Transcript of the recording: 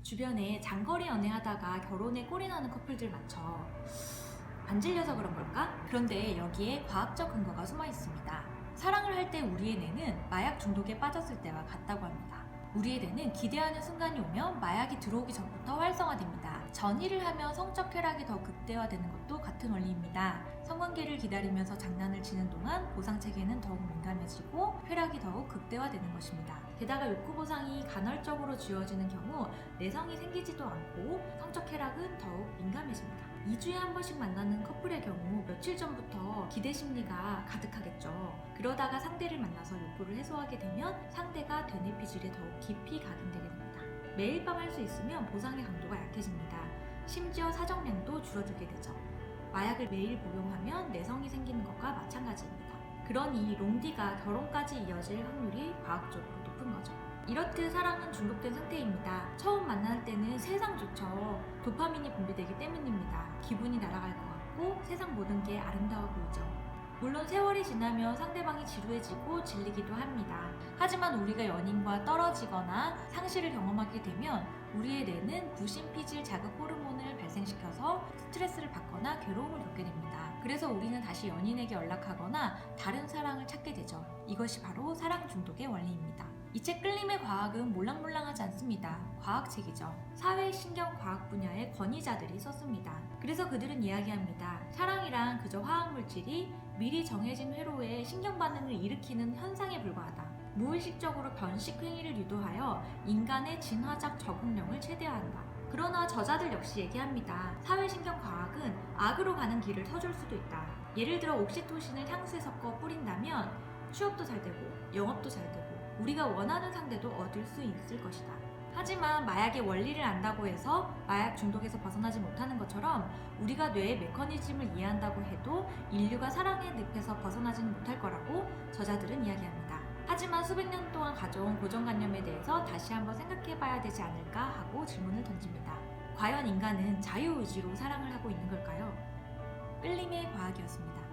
주변에 장거리 연애하다가 결혼에 꼴이 나는 커플들 많죠. 안 질려서 그런 걸까? 그런데 여기에 과학적 근거가 숨어 있습니다. 사랑을 할 때 우리의 뇌는 마약 중독에 빠졌을 때와 같다고 합니다. 우리의 뇌는 기대하는 순간이 오면 마약이 들어오기 전부터 활성화됩니다. 전이를 하면 성적 쾌락이 더 극대화되는 것도 같은 원리입니다. 성관계를 기다리면서 장난을 치는 동안 보상체계는 더욱 민감해지고 쾌락이 더욱 극대화되는 것입니다. 게다가 욕구 보상이 간헐적으로 주어지는 경우 내성이 생기지도 않고 성적 쾌락은 더욱 민감해집니다. 2주에 한 번씩 만나는 커플의 경우 며칠 전부터 기대 심리가 가득하겠죠. 그러다가 상대를 만나서 욕구를 해소하게 되면 상대가 되뇌 피질에 더욱 깊이 각인되게 됩니다. 매일 밤 할 수 있으면 보상의 강도가 약해집니다. 심지어 사정량도 줄어들게 되죠. 마약을 매일 복용하면 내성이 생기는 것과 마찬가지입니다. 그러니 롱디가 결혼까지 이어질 확률이 과학적으로 높은 거죠. 이렇듯 사랑은 중독된 상태입니다. 처음 만날 때는 세상 좋죠. 도파민이 분비되기 때문입니다. 기분이 날아갈 것 같고 세상 모든 게 아름다워 보이죠. 물론 세월이 지나면 상대방이 지루해지고 질리기도 합니다. 하지만 우리가 연인과 떨어지거나 상실을 경험하게 되면 우리의 뇌는 부신피질 자극 호르몬을 발생시켜서 스트레스를 받거나 괴로움을 겪게 됩니다. 그래서 우리는 다시 연인에게 연락하거나 다른 사랑을 찾게 되죠. 이것이 바로 사랑 중독의 원리입니다. 이 책 끌림의 과학은 몰랑몰랑하지 않습니다. 과학책이죠. 사회신경과학 분야의 권위자들이 썼습니다. 그래서 그들은 이야기합니다. 사랑이란 그저 화학물질이 미리 정해진 회로에 신경반응을 일으키는 현상에 불과하다. 무의식적으로 변식 행위를 유도하여 인간의 진화적 적응력을 최대화한다. 그러나 저자들 역시 얘기합니다. 사회신경과학은 악으로 가는 길을 터줄 수도 있다. 예를 들어 옥시토신을 향수에 섞어 뿌린다면 취업도 잘 되고 영업도 잘 되고 우리가 원하는 상대도 얻을 수 있을 것이다. 하지만 마약의 원리를 안다고 해서 마약 중독에서 벗어나지 못하는 것처럼 우리가 뇌의 메커니즘을 이해한다고 해도 인류가 사랑의 늪에서 벗어나지는 못할 거라고 저자들은 이야기합니다. 하지만 수백 년 동안 가져온 고정관념에 대해서 다시 한번 생각해봐야 되지 않을까 하고 질문을 던집니다. 과연 인간은 자유의지로 사랑을 하고 있는 걸까요? 끌림의 과학이었습니다.